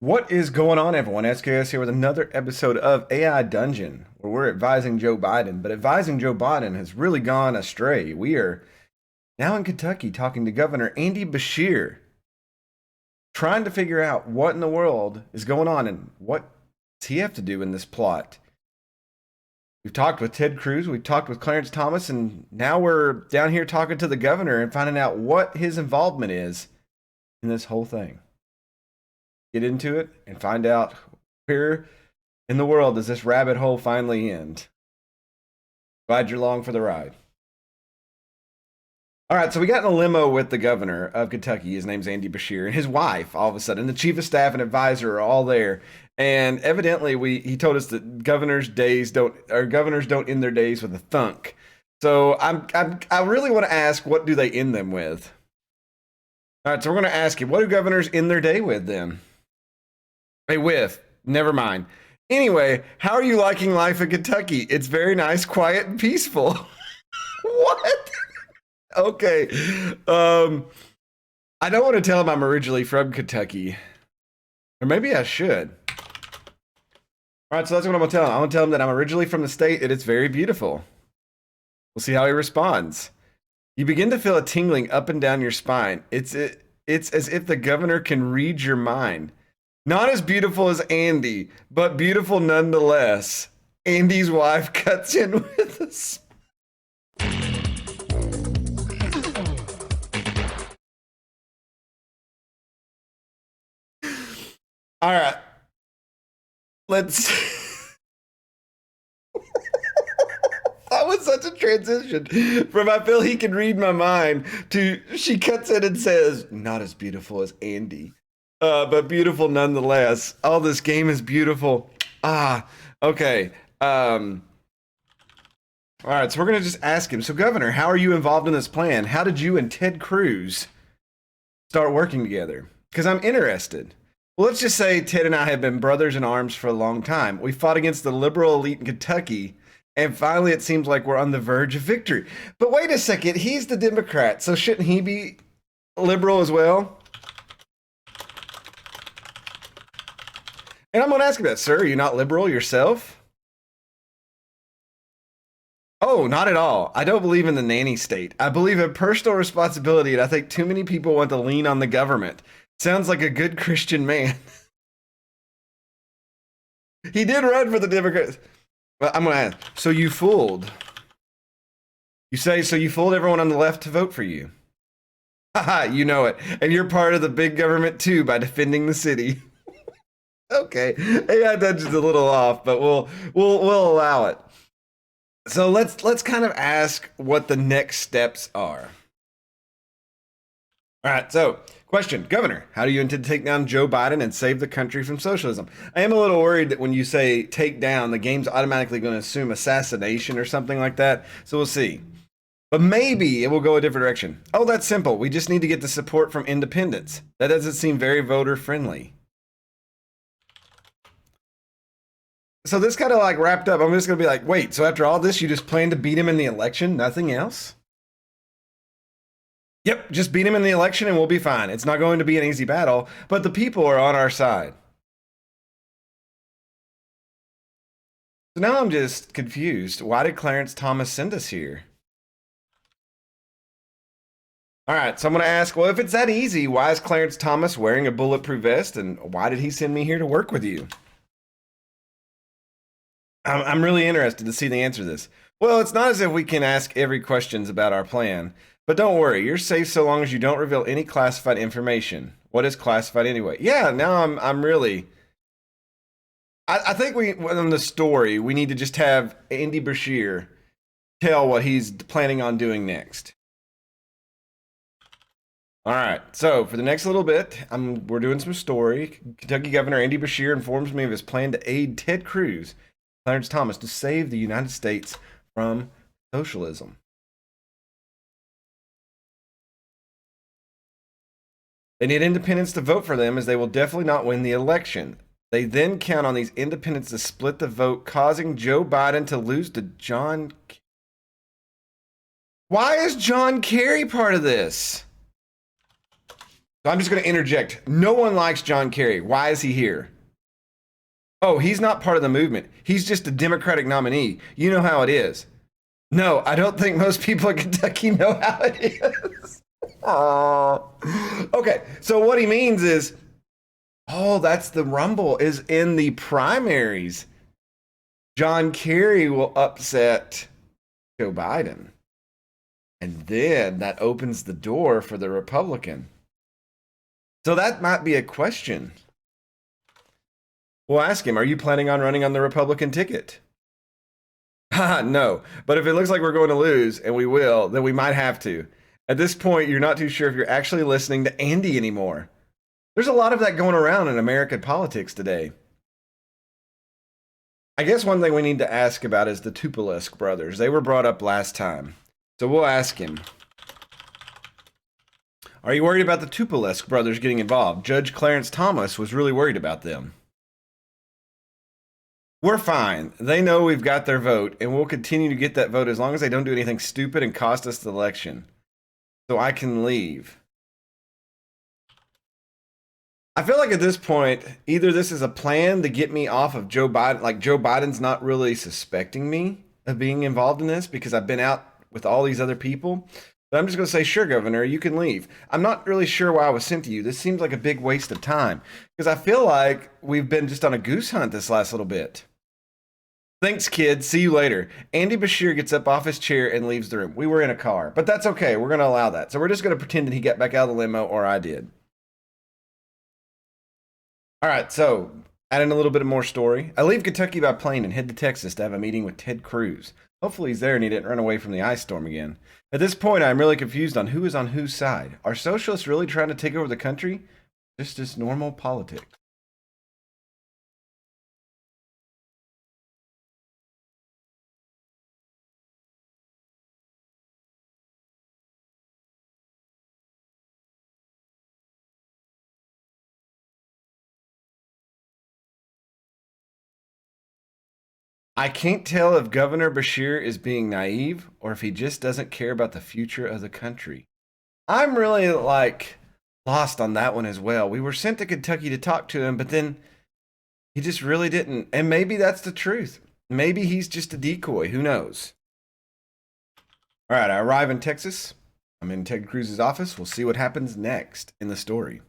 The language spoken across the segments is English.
What is going on, everyone? SKS here with another episode of AI Dungeon, where we're advising Joe Biden. But advising Joe Biden has really gone astray. We are now in Kentucky talking to Governor Andy Beshear, trying to figure out what in the world is going on and what does he have to do in this plot. We've talked with Ted Cruz, we've talked with Clarence Thomas, and now we're down here talking to the governor and finding out what his involvement is in this whole thing. Get into it and find out where in the world does this rabbit hole finally end. Glad you're along for the ride. All right, so we got in a limo with the governor of Kentucky. His name's Andy Beshear, and his wife, all of a sudden, the chief of staff and advisor are all there. And evidently, he told us that governors don't end their days with a thunk. So I really want to ask, what do they end them with? All right, so we're going to ask you, what do governors end their day with then? Hey, never mind. Anyway, how are you liking life in Kentucky? It's very nice, quiet, and peaceful. What? Okay. I don't want to tell him I'm originally from Kentucky. Or maybe I should. All right, so that's what I'm going to tell him. I'm going to tell him that I'm originally from the state and it's very beautiful. We'll see how he responds. You begin to feel a tingling up and down your spine. It's as if the governor can read your mind. Not as beautiful as Andy, but beautiful nonetheless. Andy's wife cuts in with us. All right. Let's. That was such a transition from I feel he can read my mind to she cuts in and says, not as beautiful as Andy. But beautiful nonetheless. Oh, this game is beautiful. Okay. All right, so we're going to just ask him. So, Governor, how are you involved in this plan? How did you and Ted Cruz start working together? Because I'm interested. Well, let's just say Ted and I have been brothers in arms for a long time. We fought against the liberal elite in Kentucky, and finally it seems like we're on the verge of victory. But wait a second, he's the Democrat, so shouldn't he be liberal as well? And I'm going to ask you that, sir. Are you not liberal yourself? Oh, not at all. I don't believe in the nanny state. I believe in personal responsibility, and I think too many people want to lean on the government. Sounds like a good Christian man. He did run for the Democrats. Well, I'm going to ask. So you fooled. You say, so you fooled everyone on the left to vote for you. Haha, you know it. And you're part of the big government too by defending the city. Okay, AI Dungeon's a little off, but we'll allow it. So let's kind of ask what the next steps are. All right, so question, Governor, how do you intend to take down Joe Biden and save the country from socialism? I am a little worried that when you say take down, the game's automatically going to assume assassination or something like that. So we'll see. But maybe it will go a different direction. Oh, that's simple. We just need to get the support from independents. That doesn't seem very voter friendly. So this kind of like wrapped up. I'm just going to be like, wait, so after all this, you just plan to beat him in the election? Nothing else? Yep, just beat him in the election and we'll be fine. It's not going to be an easy battle, but the people are on our side. So now I'm just confused. Why did Clarence Thomas send us here? All right, so I'm going to ask, well, if it's that easy, why is Clarence Thomas wearing a bulletproof vest and why did he send me here to work with you? I'm really interested to see the answer to this. Well, it's not as if we can ask every questions about our plan, but don't worry, you're safe so long as you don't reveal any classified information. What is classified anyway? Yeah, now I'm really. I think in the story we need to just have Andy Beshear tell what he's planning on doing next. All right, so for the next little bit, we're doing some story. Kentucky Governor Andy Beshear informs me of his plan to aid Ted Cruz, Clarence Thomas, to save the United States from socialism. They need independents to vote for them as they will definitely not win the election. They then count on these independents to split the vote, causing Joe Biden to lose to John. Why is John Kerry part of this? So I'm just going to interject. No one likes John Kerry. Why is he here? Oh, he's not part of the movement. He's just a Democratic nominee. You know how it is. No, I don't think most people in Kentucky know how it is. Okay, so what he means is, oh, that's the rumble is in the primaries. John Kerry will upset Joe Biden. And then that opens the door for the Republican. So that might be a question. We'll ask him, are you planning on running on the Republican ticket? Haha, no. But if it looks like we're going to lose, and we will, then we might have to. At this point, you're not too sure if you're actually listening to Andy anymore. There's a lot of that going around in American politics today. I guess one thing we need to ask about is the Tupolesk brothers. They were brought up last time. So we'll ask him. Are you worried about the Tupolesk brothers getting involved? Judge Clarence Thomas was really worried about them. We're fine. They know we've got their vote, and we'll continue to get that vote as long as they don't do anything stupid and cost us the election. So I can leave. I feel like at this point, either this is a plan to get me off of Joe Biden, like Joe Biden's not really suspecting me of being involved in this because I've been out with all these other people. But I'm just going to say, sure, Governor, you can leave. I'm not really sure why I was sent to you. This seems like a big waste of time because I feel like we've been just on a goose hunt this last little bit. Thanks, kid. See you later. Andy Bashir gets up off his chair and leaves the room. We were in a car, but that's okay. We're going to allow that. So we're just going to pretend that he got back out of the limo or I did. All right, so adding a little bit of more story. I leave Kentucky by plane and head to Texas to have a meeting with Ted Cruz. Hopefully he's there and he didn't run away from the ice storm again. At this point, I'm really confused on who is on whose side. Are socialists really trying to take over the country? Just normal politics. I can't tell if Governor Bashir is being naive or if he just doesn't care about the future of the country. I'm really lost on that one as well. We were sent to Kentucky to talk to him, but then he just really didn't. And maybe that's the truth. Maybe he's just a decoy. Who knows? All right, I arrive in Texas. I'm in Ted Cruz's office. We'll see what happens next in the story.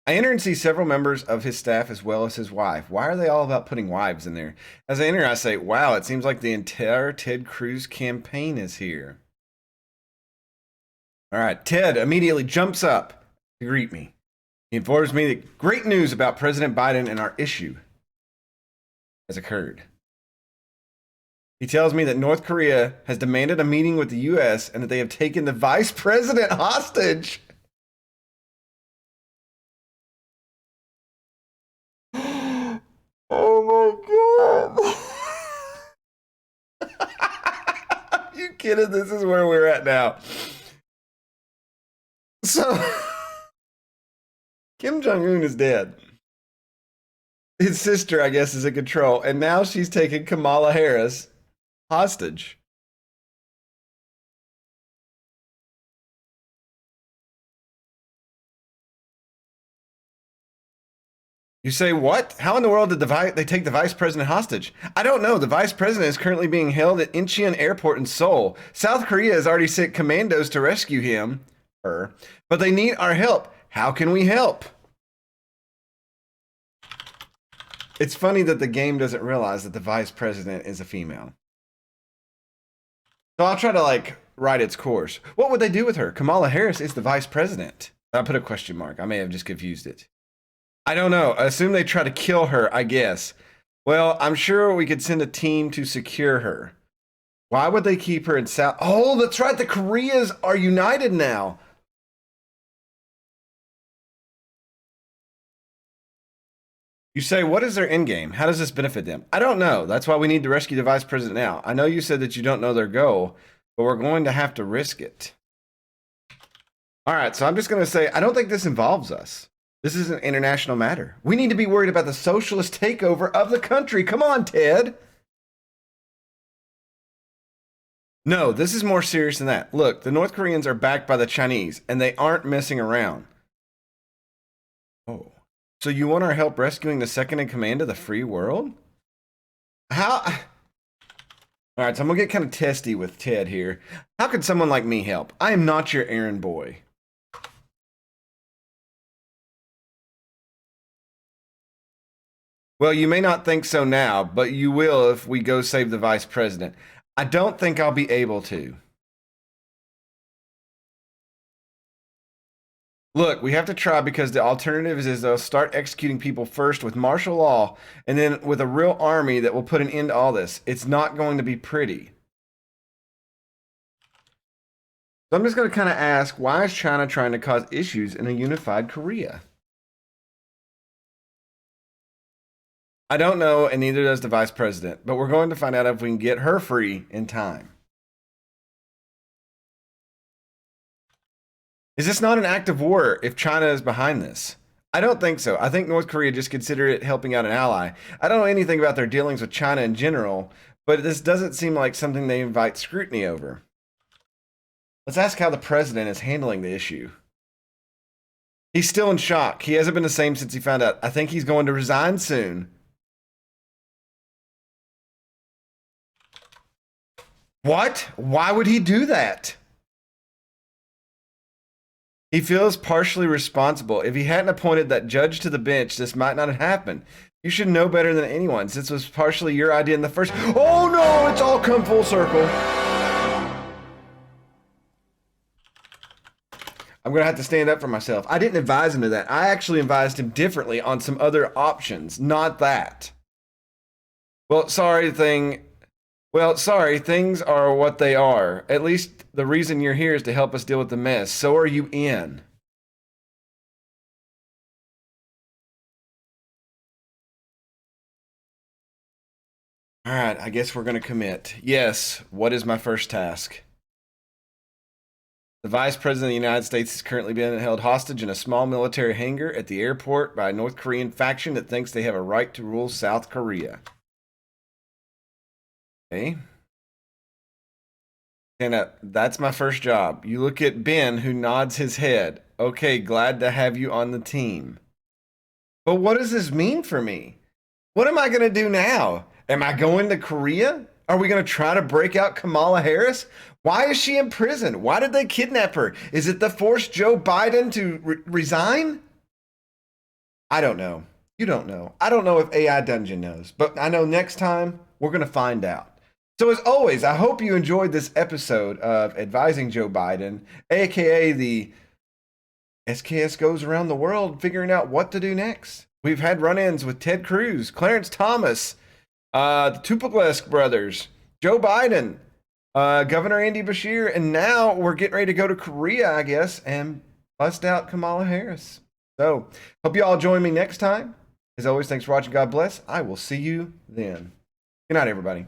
I enter and see several members of his staff as well as his wife. Why are they all about putting wives in there? As I enter, I say, wow, it seems like the entire Ted Cruz campaign is here. All right, Ted immediately jumps up to greet me. He informs me that great news about President Biden and our issue has occurred. He tells me that North Korea has demanded a meeting with the U.S. and that they have taken the vice president hostage. Oh my God. Are you kidding? This is where we're at now. So, Kim Jong-un is dead. His sister, I guess, is in control. And now she's taking Kamala Harris hostage. You say, what? How in the world did they take the vice president hostage? I don't know. The vice president is currently being held at Incheon Airport in Seoul. South Korea has already sent commandos to rescue her, but they need our help. How can we help? It's funny that the game doesn't realize that the vice president is a female. So I'll try to write its course. What would they do with her? Kamala Harris is the vice president. I put a question mark. I may have just confused it. I don't know. I assume they try to kill her, I guess. Well, I'm sure we could send a team to secure her. Why would they keep her in South? Oh, that's right. The Koreas are united now. You say, what is their endgame? How does this benefit them? I don't know. That's why we need to rescue the vice president now. I know you said that you don't know their goal, but we're going to have to risk it. All right, so I'm just going to say, I don't think this involves us. This is an international matter. We need to be worried about the socialist takeover of the country. Come on, Ted. No, this is more serious than that. Look, the North Koreans are backed by the Chinese, and they aren't messing around. Oh. So you want our help rescuing the second in command of the free world? How? All right, so I'm going to get kind of testy with Ted here. How could someone like me help? I am not your errand boy. Well, you may not think so now, but you will if we go save the vice president. I don't think I'll be able to. Look, we have to try because the alternative is they'll start executing people first with martial law and then with a real army that will put an end to all this. It's not going to be pretty. So I'm just going to kind of ask, why is China trying to cause issues in a unified Korea? I don't know, and neither does the vice president, but we're going to find out if we can get her free in time. Is this not an act of war if China is behind this? I don't think so. I think North Korea just considered it helping out an ally. I don't know anything about their dealings with China in general, but this doesn't seem like something they invite scrutiny over. Let's ask how the president is handling the issue. He's still in shock. He hasn't been the same since he found out. I think he's going to resign soon. What? Why would he do that? He feels partially responsible. If he hadn't appointed that judge to the bench, this might not have happened. You should know better than anyone, since it was partially your idea in the first. Oh no, it's all come full circle. I'm going to have to stand up for myself. I didn't advise him to that. I actually advised him differently on some other options, not that. Well, sorry, things are what they are. At least the reason you're here is to help us deal with the mess. So are you in? All right, I guess we're going to commit. Yes, what is my first task? The Vice President of the United States is currently being held hostage in a small military hangar at the airport by a North Korean faction that thinks they have a right to rule South Korea. Okay. And that's my first job. You look at Ben, who nods his head. Okay, glad to have you on the team. But what does this mean for me? What am I going to do now? Am I going to Korea? Are we going to try to break out Kamala Harris? Why is she in prison? Why did they kidnap her? Is it to force Joe Biden to resign? I don't know. You don't know. I don't know if AI Dungeon knows, but I know next time we're going to find out. So as always, I hope you enjoyed this episode of Advising Joe Biden, aka the SKS goes around the world figuring out what to do next. We've had run-ins with Ted Cruz, Clarence Thomas, the Tupaclesk brothers, Joe Biden, Governor Andy Bashir, and now we're getting ready to go to Korea, I guess, and bust out Kamala Harris. So, hope you all join me next time. As always, thanks for watching. God bless. I will see you then. Good night, everybody.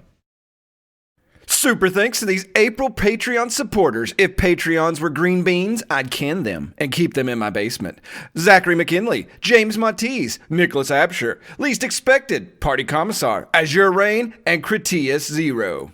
Super thanks to these April Patreon supporters. If Patreons were green beans, I'd can them and keep them in my basement. Zachary McKinley, James Montees, Nicholas Absher, Least Expected, Party Commissar, Azure Rain, and Critias Zero.